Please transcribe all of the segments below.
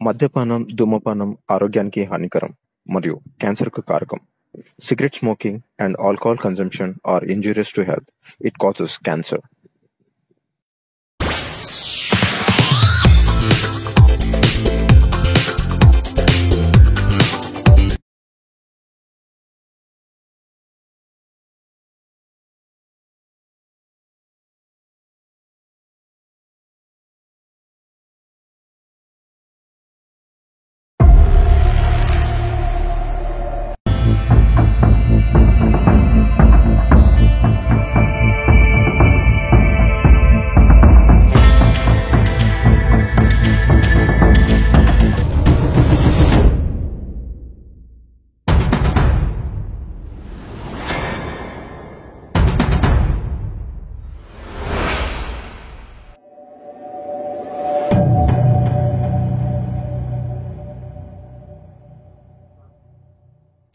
మద్యపానం, ధూమపానం ఆరోగ్యానికి హానికరం మరియు క్యాన్సర్‌కు కారకం. Cigarette smoking and alcohol consumption are injurious to health. It causes cancer.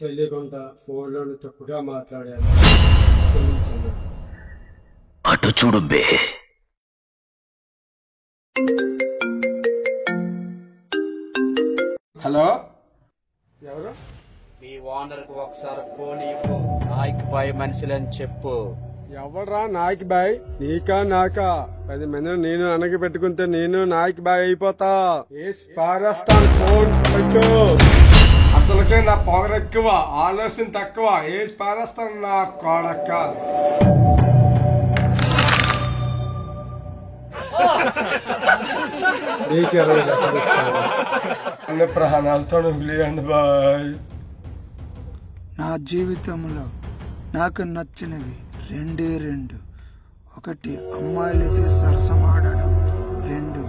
తెలియకుండా ఫోన్లోని తప్పుగా మాట్లాడాను. క్షమించండి. అటు చూడు బే. హలో, ఎవరు? మీ ఓనర్ కు ఒకసారి ఫోన్ ఇవ్వు. నాయక్ బాయ్ మనుషులని చెప్పు. ఎవడ్రా నాయక్ బాయ్? నీకా నాకా? 10 మందిని నేను అనగి పెట్టుకుంటే నేను నాయక్ బాయ్ అయిపోతా. పారేస్తాను, ఫోన్ పెట్టు. అసలుకే నా పొగరు ఎక్కువ, ఆలోచన తక్కువ. పారేస్తాను నా కొడక. అన్ని ప్రాణాలతో వదిలేయండి బాయ్. నా జీవితంలో నాకు నచ్చినవి రెండు. 1 అమ్మాయిలతో సరసమాడడం, 2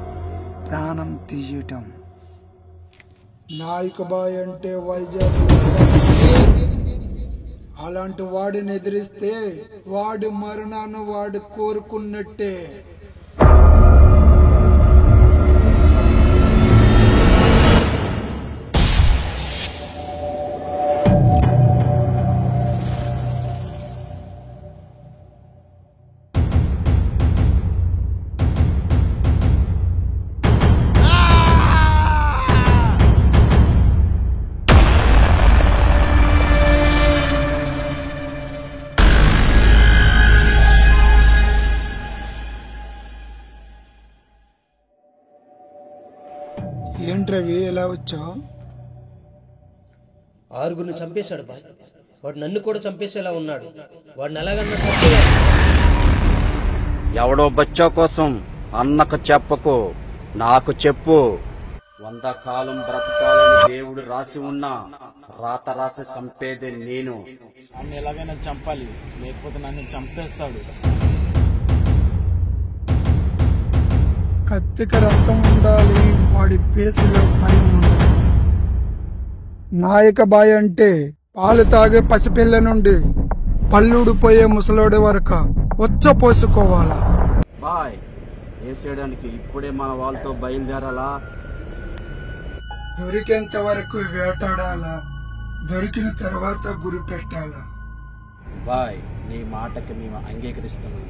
ప్రాణం తీయటం. నాయక బాయ్ అంటే వైజాగ్. అలాంటి వాడిని ఎదిరిస్తే వాడి మరణాన్ని వాడు కోరుకున్నట్టే. ఏంట్రవి ఎలా వచ్చావు? 6 చంపేశాడు బాయ్. వాడు నన్ను కూడా చంపేసేలా ఉన్నాడు. వాడిని ఎలాగన్నా చంపేయాలి. ఎవడో బచ్చా కోసం అన్నకు చెప్పకు, నాకు చెప్పు. 100 కాలం బ్రతకాలని దేవుడు రాసి ఉన్నా రాత రాసి చంపేది నేను. నన్ను ఎలాగైనా చంపాలి, లేకపోతే నన్ను చంపేస్తాడు. కత్తికి రక్తం ఉండాలి, వాడి పేసులో భయం ఉండాలి. నాయక బాయ్ అంటే పాలు తాగే పసిపిల్ల నుండి పళ్ళుడిపోయే ముసలోడి వరకు పోసుకోవాలా. బాయ్ వేసేయడానికి ఇప్పుడే మన వాళ్ళతో బయలుదేరాలా? దొరికేంత వరకు వేటాడాలా, దొరికిన తర్వాత గురి పెట్టాలా. బాయ్ నీ మాటకి మేము అంగీకరిస్తున్నాము.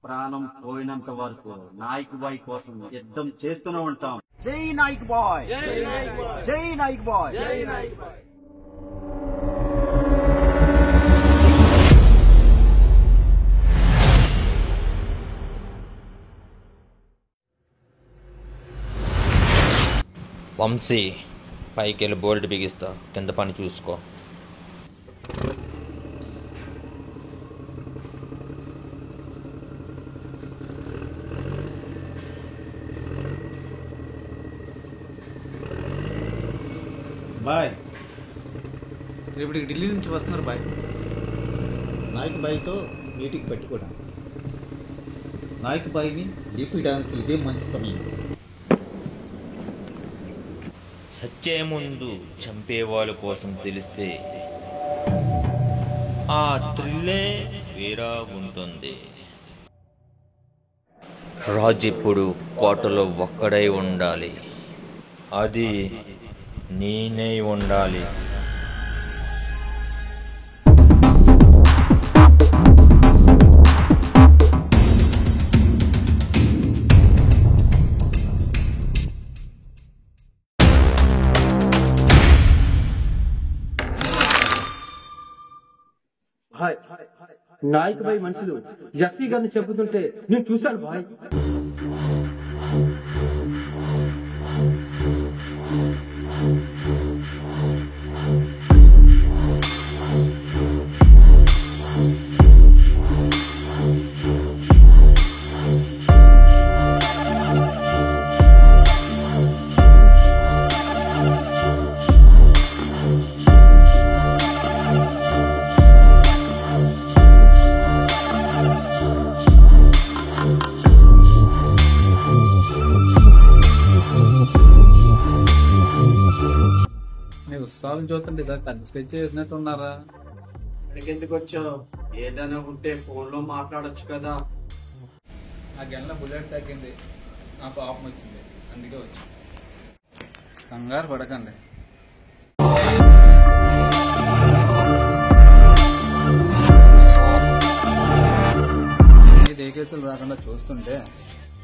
ప్రాణం పోయినంత వరకు నాయక్ బాయ్ కోసం యుద్ధం చేస్తూనే ఉంటాం. జై నాయక్ బాయ్, జై నాయక్ బాయ్, జై నాయక్ బాయ్, జై నాయక్ బాయ్. వంశీ, పైకెళ్ళి బోల్ట్ బిగిస్తా, కింద పని చూసుకో. బాయ్ రేపటికి ఢిల్లీ నుంచి వస్తున్నారు బాయ్. నాయక్ బాయ్తో మీటింగ్ పెట్టుకోవడం. నాయక్ బాయ్ని లేపడానికి ఇదే మంచి సమయం. సచ్చే ముందు చంపేవాళ్ళ కోసం తెలిస్తే ఆ థ్రిల్లే వేరా ఉంటుంది. రాజు ఇప్పుడు కోటలో ఒక్కడై ఉండాలి, అది నేనే ఉండాలి. నాయక్ బాయ్ మనుషులు జస్సీ గారిని చెబుతుంటే నేను చూశాను బాయ్. ఉత్సవాలు చూస్తుంటే స్కెచ్ చేసినట్టున్నారా? ఎందుకు వచ్చావు? ఏదైనా ఉంటే ఫోన్ లో మాట్లాడొచ్చు కదా. నా గెల్ల బుల్లెట్ తగ్గింది, నా పాపం వచ్చింది, అందుకే వచ్చి. కంగారు పడకండి. ఏ కేసులు రాకుండా చూస్తుంటే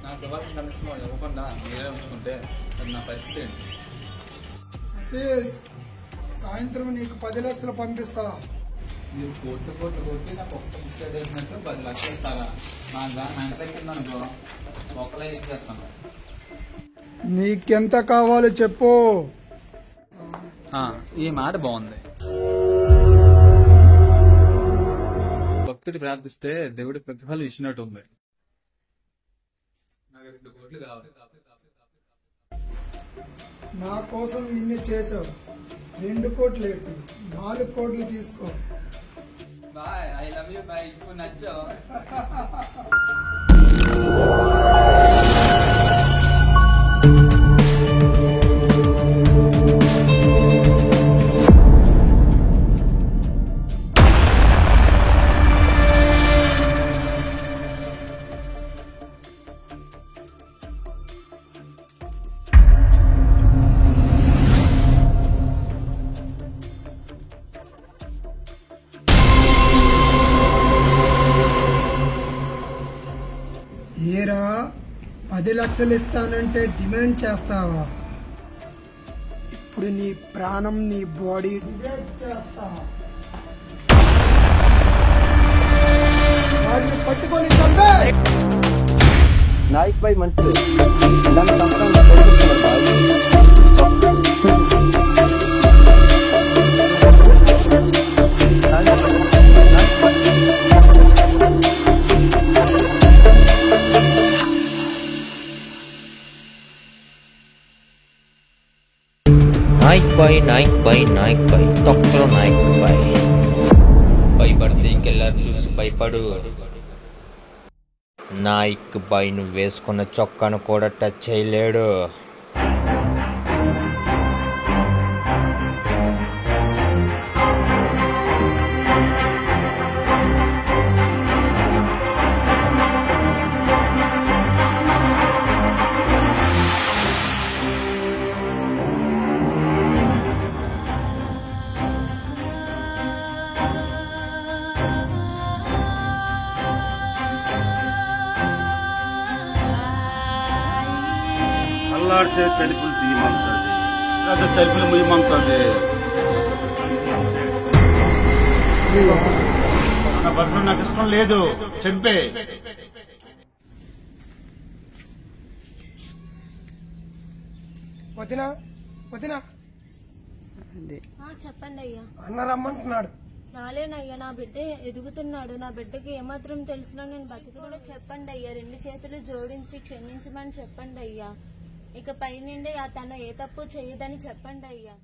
నాకు ఇవ్వాల్సిన కమిషన్ ఇవ్వకుండా మీరే ఉంచుకుంటే అది నా పరిస్థితి ఏంటి? సతీష్, సాయంత్రం నీకు 10 లక్షలు పంపిస్తా. మీరు కోట్లు కొట్టి నాకు ఒక్క మిస్టేక్ చేసినట్టు 10 లక్షలు ఇస్తారా? మా ఇంట్లో కింద అనుకో ఒక్కలే చేస్తాను. నీకెంత కావాలో చెప్పు. ఈ మాట బాగుంది. భక్తుడి ప్రార్థిస్తే దేవుడి ప్రతిఫలం ఇచ్చినట్టు ఉంది. నాకు 2 కోట్లు కావాలి. నా కోసం ఇన్ని చేసావు. 2 కోట్లు ఏంటి, 4 కోట్లు తీసుకో. Boy, I love you boy. ఇప్పుడు నచ్చావు. ఏరా, 10 లక్షలు ఇస్తానంటే డిమాండ్ చేస్తావా? ఇప్పుడు నీ ప్రాణం, నీ బాడీ డిమాండ్ చేస్తా. వాడిని పట్టుకొని చంపే. నాయక్ బాయ్ మనుషులు నన్ను చంపడానికి ప్రయత్నిస్తున్నారు బాయ్. నాయక్ బాయ్ తొక్కలో నాయక్ బాయ్. భయపడితే ఇంకెళ్ళారు చూసి భయపడు. నాయక్ బాయ్ నువ్వు వేసుకున్న చొక్కాను కూడా టచ్ చేయలేడు. అల్లాడితే తలుపులు తీయమంటుంది, లేదా తలుపులు ముయ్యమంటుంది. నా భర్త నాకు ఇష్టం లేదు, చంపే. వదినా, వదినా, చెప్పండి అయ్యా. అన్న రమ్మంటున్నాడు. నాలేనయ్యా, నా బిడ్డ ఎదుగుతున్నాడు. నా బిడ్డకి ఏమాత్రం తెలిసినా నేను బతికి కూడా చెప్పండి అయ్యా. 2 చేతులు జోడించి క్షమించమని చెప్పండి అయ్యా. ఇక పై నుండి తను ఏ తప్పు చేయదని చెప్పండి అయ్యా.